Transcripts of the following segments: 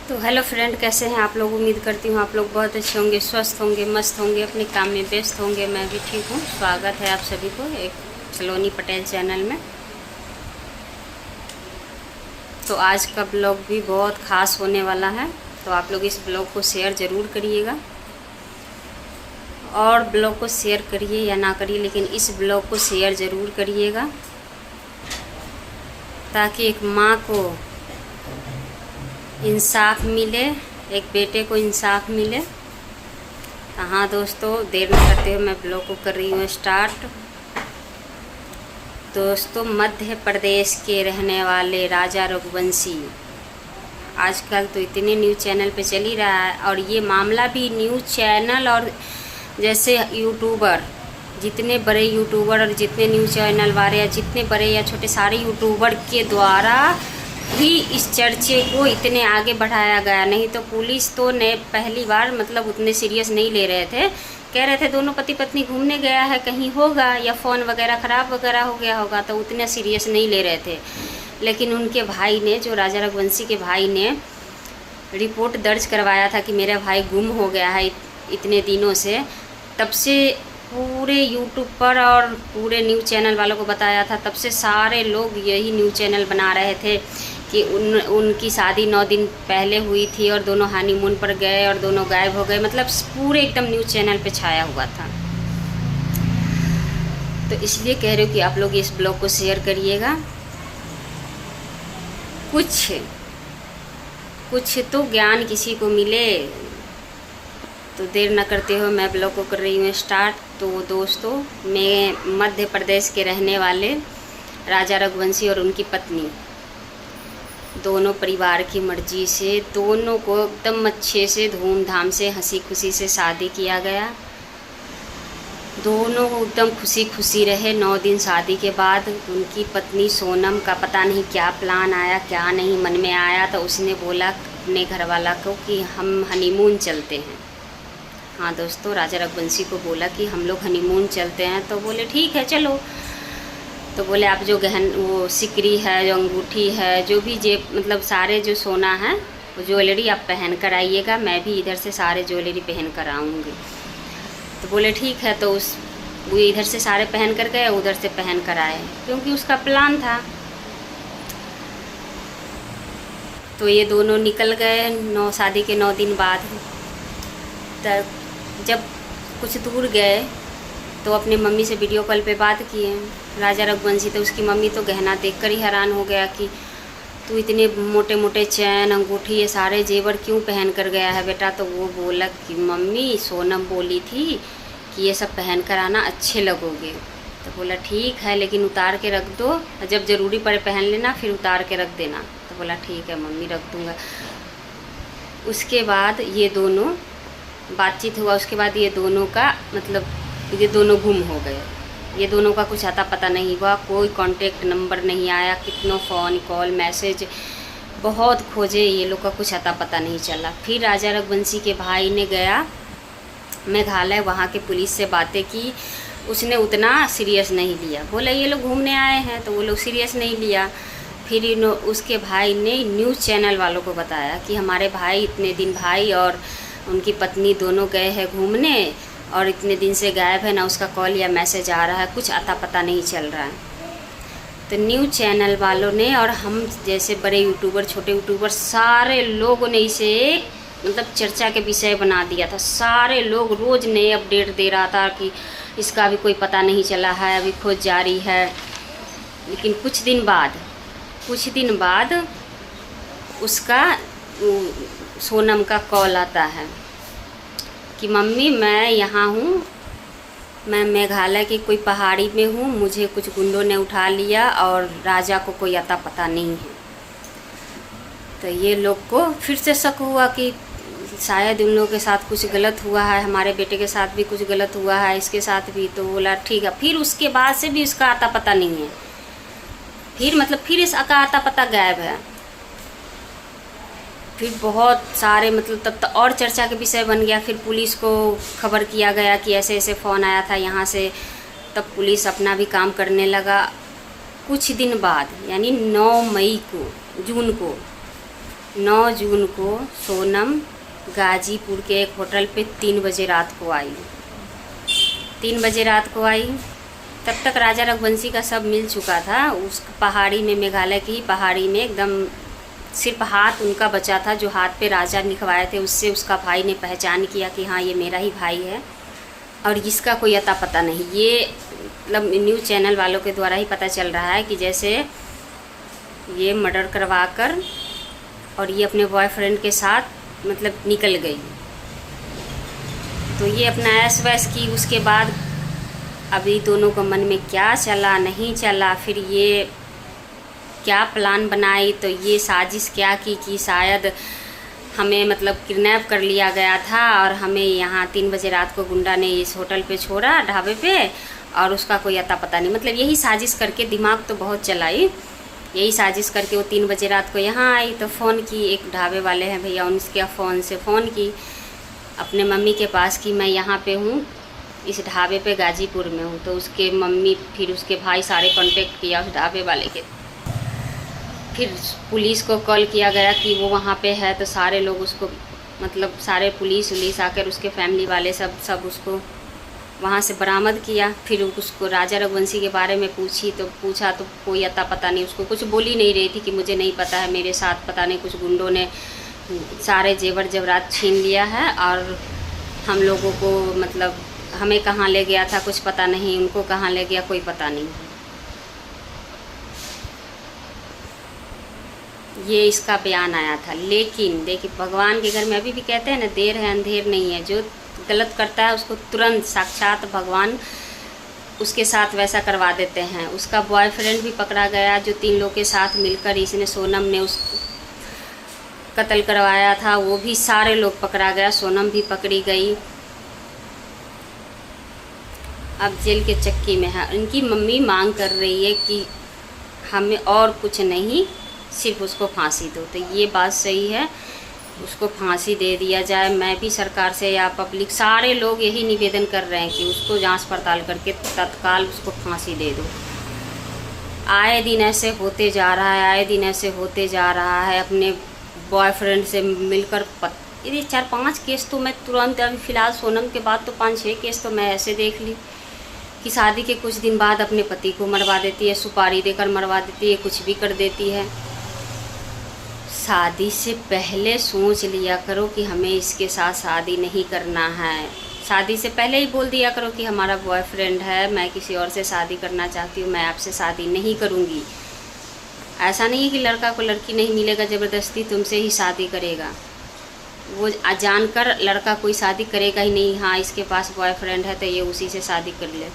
तो hello friend, कैसे हैं आप लोग। उम्मीद करती हूँ आप लोग बहुत अच्छे होंगे, स्वस्थ होंगे, मस्त होंगे, अपने काम में व्यस्त होंगे। मैं भी ठीक हूँ। स्वागत है आप सभी को एक सलोनी पटेल चैनल में। तो आज का ब्लॉग भी बहुत ख़ास होने वाला है, तो आप लोग इस ब्लॉग को शेयर ज़रूर करिएगा। और ब्लॉग को शेयर करिए या ना करिए, लेकिन इस ब्लॉग को शेयर ज़रूर करिएगा, ताकि एक माँ को इंसाफ मिले, एक बेटे को इंसाफ मिले। हाँ दोस्तों, देर न करते हुए मैं ब्लॉग को कर रही हूँ स्टार्ट। दोस्तों, मध्य प्रदेश के रहने वाले राजा रघुवंशी आजकल तो इतने न्यूज़ चैनल पे चल ही रहा है, और ये मामला भी न्यूज़ चैनल और जैसे यूट्यूबर, जितने बड़े यूट्यूबर और जितने न्यूज़ चैनल वाले या जितने बड़े या छोटे सारे यूट्यूबर के द्वारा ही इस चर्चे को इतने आगे बढ़ाया गया। नहीं तो पुलिस तो ने पहली बार मतलब उतने सीरियस नहीं ले रहे थे। कह रहे थे दोनों पति पत्नी घूमने गया है, कहीं होगा या फ़ोन वगैरह ख़राब वगैरह हो गया होगा, तो उतना सीरियस नहीं ले रहे थे। लेकिन उनके भाई ने, जो राजा रघुवंशी के भाई ने रिपोर्ट दर्ज करवाया था कि मेरा भाई गुम हो गया है इतने दिनों से, तब से पूरे यूट्यूब पर और पूरे न्यूज़ चैनल वालों को बताया था। तब से सारे लोग यही न्यूज़ चैनल बना रहे थे कि उनकी शादी 9 दिन पहले हुई थी और दोनों हनीमून पर गए और दोनों गायब हो गए। मतलब पूरे एकदम न्यूज़ चैनल पे छाया हुआ था। तो इसलिए कह रही हूँ कि आप लोग इस ब्लॉग को शेयर करिएगा। कुछ तो ज्ञान किसी को मिले। तो देर न करते हुए मैं ब्लॉग को कर रही हूँ स्टार्ट। तो दोस्तों, मैं मध्य प्रदेश के रहने वाले राजा रघुवंशी और उनकी पत्नी, दोनों परिवार की मर्जी से दोनों को एकदम अच्छे से धूमधाम से हंसी खुशी से शादी किया गया। दोनों को एकदम खुशी खुशी रहे। 9 दिन शादी के बाद उनकी पत्नी सोनम का पता नहीं क्या प्लान आया, क्या नहीं मन में आया, तो उसने बोला अपने घरवाला को कि हम हनीमून चलते हैं। हाँ दोस्तों, राजा रघुवंशी को बोला कि हम लोग हनीमून चलते हैं। तो बोले ठीक है चलो। तो बोले आप जो वो सिकरी है, जो अंगूठी है, जो भी जेब मतलब सारे जो सोना है वो ज्वेलरी आप पहन कर आइएगा, मैं भी इधर से सारे ज्वेलरी पहन कर आऊँगी। तो बोले ठीक है। तो वो इधर से सारे पहन कर गए, उधर से पहन कर आए, क्योंकि उसका प्लान था। तो ये दोनों निकल गए शादी के 9 दिन बाद। तब जब कुछ दूर गए तो अपने मम्मी से वीडियो कॉल पे बात किए राजा रघुवंशी। तो उसकी मम्मी तो गहना देखकर ही हैरान हो गया कि तू इतने मोटे मोटे चैन, अंगूठी, ये सारे जेवर क्यों पहन कर गया है बेटा। तो वो बोला कि मम्मी, सोनम बोली थी कि ये सब पहन कर आना, अच्छे लगोगे। तो बोला ठीक है, लेकिन उतार के रख दो, जब ज़रूरी पड़े पहन लेना, फिर उतार के रख देना। तो बोला ठीक है मम्मी, रख दूँगा। उसके बाद ये दोनों बातचीत हुआ। उसके बाद ये दोनों का मतलब ये दोनों गुम हो गए। ये दोनों का कुछ आता पता नहीं हुआ, कोई कांटेक्ट नंबर नहीं आया। कितनों फ़ोन कॉल मैसेज बहुत खोजे, ये लोग का कुछ आता पता नहीं चला। फिर राजा रघुवंशी के भाई ने गया मेघालय, वहाँ के पुलिस से बातें की। उसने उतना सीरियस नहीं लिया, बोला ये लोग घूमने आए हैं, तो वो लोग सीरियस नहीं लिया। फिर उसके भाई ने न्यूज़ चैनल वालों को बताया कि हमारे भाई इतने दिन, भाई और उनकी पत्नी दोनों गए हैं घूमने और इतने दिन से गायब है, ना उसका कॉल या मैसेज आ रहा है, कुछ आता पता नहीं चल रहा है। तो न्यूज़ चैनल वालों ने और हम जैसे बड़े यूट्यूबर, छोटे यूट्यूबर, सारे लोगों ने इसे मतलब चर्चा के विषय बना दिया था। सारे लोग रोज़ नए अपडेट दे रहा था कि इसका अभी कोई पता नहीं चला है, अभी खोज जारी है। लेकिन कुछ दिन बाद उसका सोनम का कॉल आता है कि मम्मी मैं यहाँ हूँ, मैं मेघालय की कोई पहाड़ी में हूँ, मुझे कुछ गुंडों ने उठा लिया और राजा को कोई अता पता नहीं है। तो ये लोग को फिर से शक हुआ कि शायद उन लोगों के साथ कुछ गलत हुआ है, हमारे बेटे के साथ भी कुछ गलत हुआ है, इसके साथ भी। तो बोला ठीक है। फिर उसके बाद से भी उसका अता पता नहीं है। फिर इसका अता पता गायब है। फिर बहुत सारे मतलब तब तक और चर्चा के विषय बन गया। फिर पुलिस को खबर किया गया कि ऐसे ऐसे फ़ोन आया था यहाँ से। तब पुलिस अपना भी काम करने लगा। कुछ दिन बाद यानी 9 मई को, जून को 9 जून को सोनम गाजीपुर के एक होटल पे 3 बजे रात को आई। 3 बजे रात को आई, तब तक राजा रघुवंशी का सब मिल चुका था। उस पहाड़ी में, मेघालय की पहाड़ी में एकदम सिर्फ हाथ उनका बचा था, जो हाथ पे राजा लिखवाए थे। उससे उसका भाई ने पहचान किया कि हाँ ये मेरा ही भाई है, और इसका कोई अता पता नहीं। ये मतलब न्यूज़ चैनल वालों के द्वारा ही पता चल रहा है कि जैसे ये मर्डर करवा कर और ये अपने बॉयफ्रेंड के साथ मतलब निकल गई। तो ये अपना ऐश वैश की, उसके बाद अभी दोनों को मन में क्या चला नहीं चला, फिर ये क्या प्लान बनाई, तो ये साजिश क्या की कि शायद हमें मतलब किडनैप कर लिया गया था और हमें यहाँ 3 बजे रात को गुंडा ने इस होटल पे छोड़ा, ढाबे पे, और उसका कोई अता पता नहीं। मतलब यही साजिश करके, दिमाग तो बहुत चलाई, यही साजिश करके वो 3 बजे रात को यहाँ आई। तो फ़ोन की, एक ढाबे वाले हैं भैया, उनके फ़ोन से फ़ोन की अपने मम्मी के पास कि मैं यहाँ पे हूँ, इस ढाबे पे गाजीपुर में हूँ। तो उसके मम्मी, फिर उसके भाई सारे कांटेक्ट किया उस ढाबे वाले के। फिर पुलिस को कॉल किया गया कि वो वहाँ पे है। तो सारे लोग उसको, मतलब सारे पुलिस आकर उसके फैमिली वाले सब उसको वहाँ से बरामद किया। फिर उसको राजा रघुवंशी के बारे में पूछा तो कोई अता पता नहीं, उसको कुछ बोल ही नहीं रही थी कि मुझे नहीं पता है, मेरे साथ पता नहीं कुछ गुंडों ने सारे जेवर जेवरात छीन लिया है, और हम लोगों को मतलब हमें कहाँ ले गया था कुछ पता नहीं, उनको कहाँ ले गया कोई पता नहीं। ये इसका बयान आया था। लेकिन देखिए, भगवान के घर में अभी भी कहते हैं ना, देर है अंधेर नहीं है। जो गलत करता है उसको तुरंत साक्षात भगवान उसके साथ वैसा करवा देते हैं। उसका बॉयफ्रेंड भी पकड़ा गया, जो 3 लोग के साथ मिलकर इसने, सोनम ने उस कत्ल करवाया था, वो भी सारे लोग पकड़ा गया, सोनम भी पकड़ी गई। अब जेल के चक्की में है। इनकी मम्मी मांग कर रही है कि हमें और कुछ नहीं, सिर्फ उसको फांसी दो। तो ये बात सही है, उसको फांसी दे दिया जाए। मैं भी सरकार से या पब्लिक, सारे लोग यही निवेदन कर रहे हैं कि उसको जांच पड़ताल करके तत्काल उसको फांसी दे दो। आए दिन ऐसे होते जा रहा है, आए दिन ऐसे होते जा रहा है। अपने बॉयफ्रेंड से मिलकर ये 4-5 केस तो मैं तुरंत, अभी फ़िलहाल सोनम के बाद तो 5-6 केस तो मैं ऐसे देख ली कि शादी के कुछ दिन बाद अपने पति को मरवा देती है, सुपारी देकर मरवा देती है, कुछ भी कर देती है। शादी से पहले सोच लिया करो कि हमें इसके साथ शादी नहीं करना है। शादी से पहले ही बोल दिया करो कि हमारा बॉयफ्रेंड है, मैं किसी और से शादी करना चाहती हूँ, मैं आपसे शादी नहीं करूँगी। ऐसा नहीं है कि लड़का को लड़की नहीं मिलेगा, ज़बरदस्ती तुमसे ही शादी करेगा। वो जानकर लड़का कोई शादी करेगा ही नहीं, हाँ इसके पास बॉयफ्रेंड है तो ये उसी से शादी कर ले।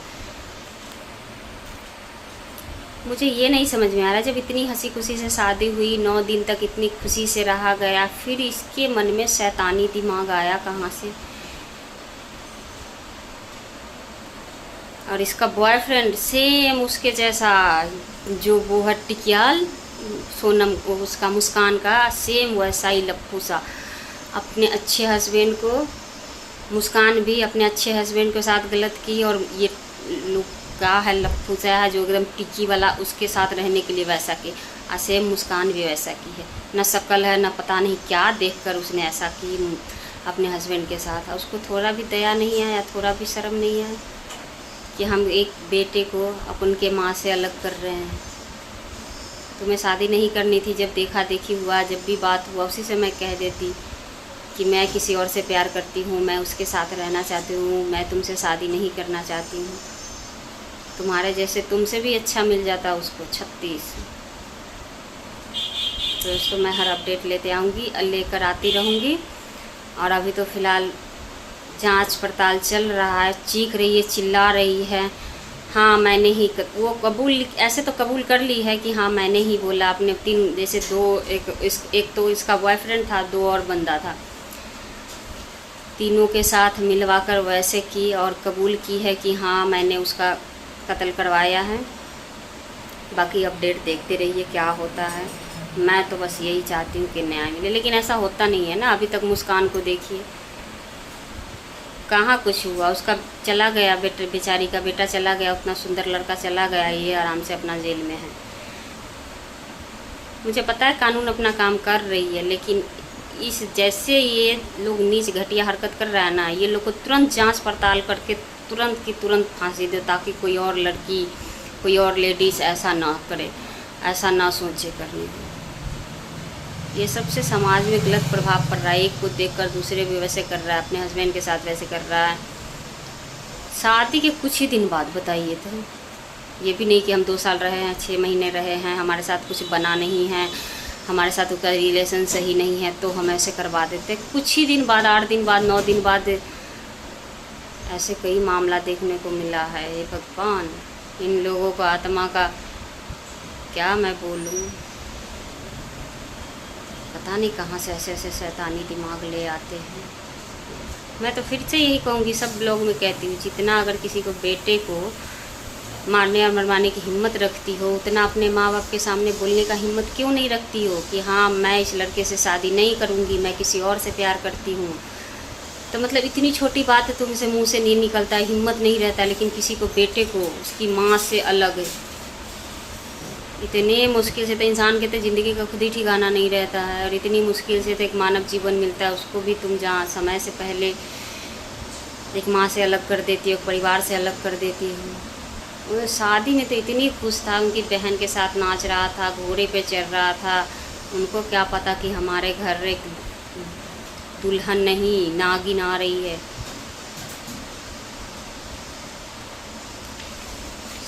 मुझे ये नहीं समझ में आ रहा, जब इतनी हंसी खुशी से शादी हुई, 9 दिन तक इतनी खुशी से रहा गया, फिर इसके मन में शैतानी दिमाग आया कहाँ से। और इसका बॉयफ्रेंड सेम उसके जैसा, जो वो है टिकियाल सोनम को, उसका मुस्कान का सेम वैसा ही लप्पू सा। अपने अच्छे हस्बैंड को, मुस्कान भी अपने अच्छे हस्बैंड के साथ गलत की, और ये का है लप्पू सा है जो एकदम टिक्की वाला, उसके साथ रहने के लिए वैसा की। सेम मुस्कान भी वैसा की है, न शक्ल है न पता नहीं क्या देखकर उसने ऐसा की अपने हस्बैंड के साथ। उसको थोड़ा भी दया नहीं आया, थोड़ा भी शर्म नहीं आया कि हम एक बेटे को अपन के माँ से अलग कर रहे हैं। तुम्हें शादी नहीं करनी थी, जब देखा देखी हुआ, जब भी बात हुआ उसी से मैं कह देती कि मैं किसी और से प्यार करती हूँ, मैं उसके साथ रहना चाहती हूँ, मैं तुमसे शादी नहीं करना चाहती हूँ। तुम्हारे जैसे तुमसे भी अच्छा मिल जाता उसको 36। तो दोस्तों मैं हर अपडेट लेते आऊँगी, लेकर आती रहूँगी। और अभी तो फ़िलहाल जांच पड़ताल चल रहा है। चीख रही है, चिल्ला रही है, हाँ मैंने ही वो कबूल, ऐसे तो कबूल कर ली है कि हाँ मैंने ही बोला। अपने 3 जैसे 2, एक तो इसका बॉयफ्रेंड था, 2 और बंदा था, तीनों के साथ मिलवाकर वैसे की और कबूल की है कि हाँ मैंने उसका कत्ल करवाया है। बाकी अपडेट देखते रहिए क्या होता है। मैं तो बस यही चाहती हूँ कि न्याय मिले, लेकिन ऐसा होता नहीं है ना। अभी तक मुस्कान को देखिए, कहाँ कुछ हुआ, उसका चला गया बेचारी का बेटा चला गया, उतना सुंदर लड़का चला गया, ये आराम से अपना जेल में है। मुझे पता है कानून अपना काम कर रही है, लेकिन इस जैसे ये लोग नीच घटिया हरकत कर रहा है ना, ये लोग को तुरंत जांच पड़ताल करके तुरंत की तुरंत फांसी दे, ताकि कोई और लड़की, कोई और लेडीज़ ऐसा ना करे, ऐसा ना सोचे करने दे। ये सबसे समाज में गलत प्रभाव पड़ रहा है। एक को देखकर दूसरे भी वैसे कर रहा है, अपने हस्बैंड के साथ वैसे कर रहा है। शादी के कुछ ही दिन बाद, बताइए तो, ये भी नहीं कि हम 2 साल रहे हैं, 6 महीने रहे हैं, हमारे साथ कुछ बना नहीं है, हमारे साथ उसका रिलेशन सही नहीं है, तो हम ऐसे करवा देते। कुछ ही दिन बाद, 8 दिन बाद, 9 दिन बाद ऐसे कई मामला देखने को मिला है। ये भगवान, इन लोगों को आत्मा का क्या मैं बोलूँ, पता नहीं कहाँ से ऐसे ऐसे शैतानी दिमाग ले आते हैं। मैं तो फिर से यही कहूँगी, सब लोग मैं कहती हूँ, जितना अगर किसी को बेटे को मारने और मरवाने की हिम्मत रखती हो, उतना अपने माँ बाप के सामने बोलने का हिम्मत क्यों नहीं रखती हो कि हाँ मैं इस लड़के से शादी नहीं करूँगी, मैं किसी और से प्यार करती हूँ। तो मतलब इतनी छोटी बात है, तुमसे मुँह से नहीं निकलता है, हिम्मत नहीं रहता, लेकिन किसी को बेटे को उसकी माँ से अलग है, इतने मुश्किल से तो इंसान के तो ज़िंदगी का खुद ही ठिकाना नहीं रहता है, और इतनी मुश्किल से तो एक मानव जीवन मिलता है, उसको भी तुम जहाँ समय से पहले एक माँ से अलग कर देती हो, परिवार से अलग कर देती हो। वो शादी में तो इतनी खुश था, उनकी बहन के साथ नाच रहा था, घोड़े पे चढ़ रहा था। उनको क्या पता कि हमारे घर एक दुल्हन नहीं, नागिन आ रही है।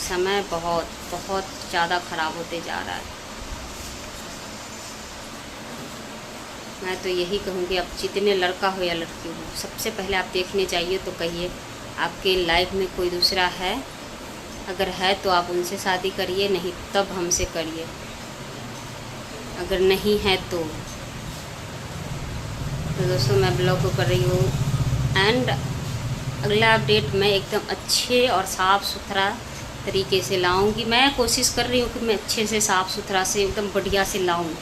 समय बहुत बहुत ज़्यादा ख़राब होते जा रहा है। मैं तो यही कहूँगी, अब जितने लड़का हो या लड़की हो, सबसे पहले आप देखने चाहिए तो कहिए आपके लाइफ में कोई दूसरा है। अगर है तो आप उनसे शादी करिए, नहीं तब हमसे करिए। अगर नहीं है तो दोस्तों मैं ब्लॉग को कर रही हूँ एंड अगला अपडेट मैं एकदम अच्छे और साफ़ सुथरा तरीके से लाऊंगी। मैं कोशिश कर रही हूँ कि मैं अच्छे से साफ़ सुथरा से एकदम बढ़िया से लाऊं,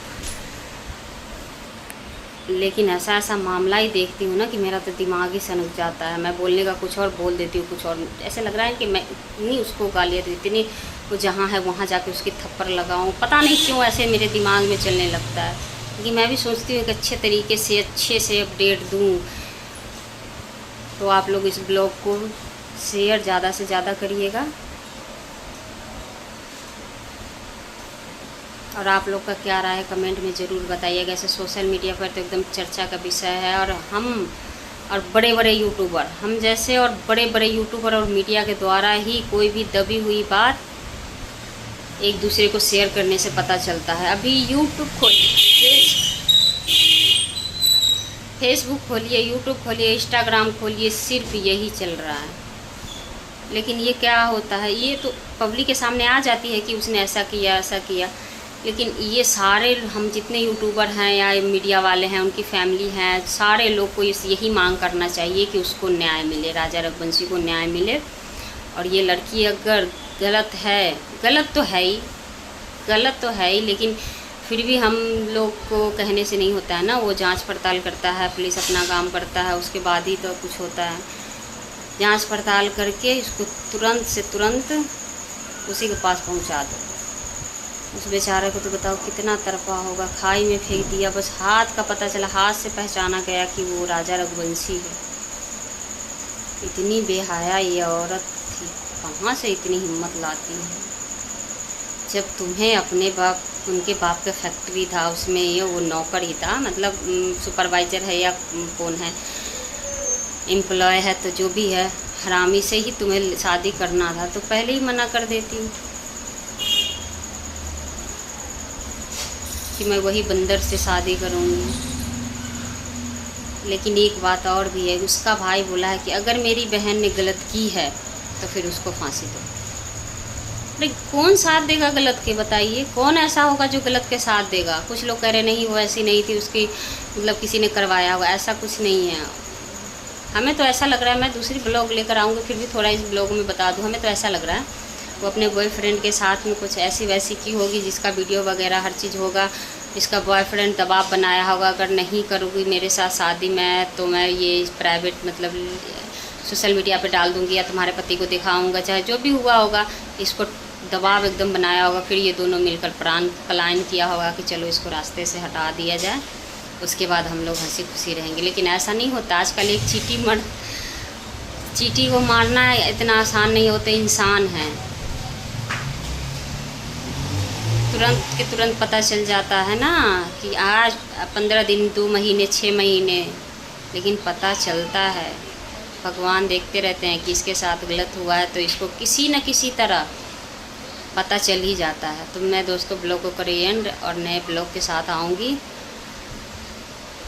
लेकिन ऐसा ऐसा मामला ही देखती हूँ ना कि मेरा तो दिमाग ही सनक जाता है। मैं बोलने का कुछ और बोल देती हूँ कुछ और। ऐसे लग रहा है कि मैं इतनी उसको गालियाँ दी, इतनी वो जहाँ है वहाँ जाके उसकी थप्पड़ लगाऊँ, पता नहीं क्यों ऐसे मेरे दिमाग में चलने लगता है। क्योंकि मैं भी सोचती हूँ कि अच्छे तरीके से अच्छे से अपडेट दूँ। तो आप लोग इस ब्लॉग को शेयर ज़्यादा से ज़्यादा करिएगा, और आप लोग का क्या राय है कमेंट में ज़रूर बताइएगा। ऐसे सोशल मीडिया पर तो एकदम चर्चा का विषय है, और हम और बड़े बड़े यूट्यूबर, हम जैसे और बड़े बड़े यूट्यूबर और मीडिया के द्वारा ही कोई भी दबी हुई बात एक दूसरे को शेयर करने से पता चलता है। अभी यूट्यूब खोलिए, फेसबुक खोलिए, यूट्यूब खोलिए, इंस्टाग्राम खोलिए, सिर्फ यही चल रहा है। लेकिन ये क्या होता है, ये तो पब्लिक के सामने आ जाती है कि उसने ऐसा किया ऐसा किया, लेकिन ये सारे हम जितने यूट्यूबर हैं या मीडिया वाले हैं, उनकी फैमिली हैं, सारे लोग को यही मांग करना चाहिए कि उसको न्याय मिले, राजा रघुवंशी को न्याय मिले। और ये लड़की अगर गलत है, गलत तो है ही, लेकिन फिर भी हम लोग को कहने से नहीं होता है ना। वो जांच पड़ताल करता है, पुलिस अपना काम करता है, उसके बाद ही तो कुछ होता है। जांच पड़ताल करके इसको तुरंत से तुरंत उसी के पास पहुंचा दो। उस बेचारे को तो बताओ कितना तरफा होगा, खाई में फेंक दिया, बस हाथ का पता चला, हाथ से पहचाना गया कि वो राजा रघुवंशी है। इतनी बेहया ये औरत थी, कहाँ से इतनी हिम्मत लाती है। जब तुम्हें अपने बाप, उनके बाप का फैक्ट्री था, उसमें ये वो नौकर ही था, मतलब सुपरवाइज़र है या कौन है, एम्प्लॉय है, तो जो भी है, हरामी से ही तुम्हें शादी करना था तो पहले ही मना कर देती कि मैं वही बंदर से शादी करूँगी। लेकिन एक बात और भी है, उसका भाई बोला है कि अगर मेरी बहन ने गलत की है तो फिर उसको फांसी दो। लेकिन कौन साथ देगा गलत के, बताइए? कौन ऐसा होगा जो गलत के साथ देगा? कुछ लोग कह रहे नहीं वो ऐसी नहीं थी, उसकी मतलब किसी ने करवाया हुआ, ऐसा कुछ नहीं है। हमें तो ऐसा लग रहा है, मैं दूसरी ब्लॉग लेकर आऊँगी फिर भी थोड़ा इस ब्लॉग में बता दूँ, हमें तो ऐसा लग रहा है वो अपने बॉयफ्रेंड के साथ में कुछ ऐसी वैसी की होगी, जिसका वीडियो वगैरह हर चीज़ होगा, इसका बॉयफ्रेंड दबाव बनाया होगा, अगर नहीं करूँगी मेरे साथ शादी में तो मैं ये प्राइवेट मतलब सोशल मीडिया पे डाल दूँगी या तुम्हारे पति को दिखाऊँगा, चाहे जो भी हुआ होगा, इसको दबाव एकदम बनाया होगा, फिर ये दोनों मिलकर पलायन किया होगा कि चलो इसको रास्ते से हटा दिया जाए, उसके बाद हम लोग हंसी खुशी रहेंगे। लेकिन ऐसा नहीं होता। आजकल एक चींटी को मारना इतना आसान नहीं होता। इंसान है, तुरंत के तुरंत पता चल जाता है ना कि आज 15 दिन, 2 महीने, 6 महीने, लेकिन पता चलता है। भगवान देखते रहते हैं कि इसके साथ गलत हुआ है तो इसको किसी न किसी तरह पता चल ही जाता है। तो मैं दोस्तों ब्लॉग को करिए एंड, और नए ब्लॉग के साथ आऊँगी,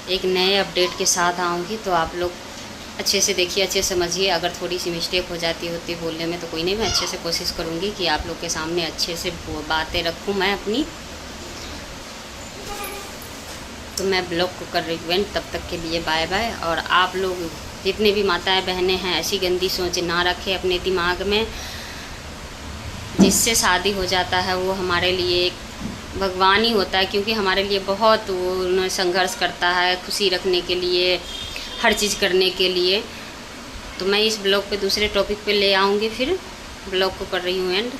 एक नए अपडेट के साथ आऊँगी। तो आप लोग अच्छे से देखिए, अच्छे से समझिए। अगर थोड़ी सी मिस्टेक हो जाती होती बोलने में तो कोई नहीं, मैं अच्छे से कोशिश करूँगी कि आप लोग के सामने अच्छे से बातें रखूँ मैं अपनी। तो मैं ब्लॉग को कर रही हूँ, तब तक के लिए बाय बाय। और आप लोग जितने भी माताएं बहनें हैं, ऐसी गंदी सोच ना रखें अपने दिमाग में। जिससे शादी हो जाता है वो हमारे लिए एक भगवान ही होता है, क्योंकि हमारे लिए बहुत वो संघर्ष करता है खुशी रखने के लिए, हर चीज़ करने के लिए। तो मैं इस ब्लॉग पे दूसरे टॉपिक पे ले आऊँगी, फिर ब्लॉग को कर रही हूँ एंड।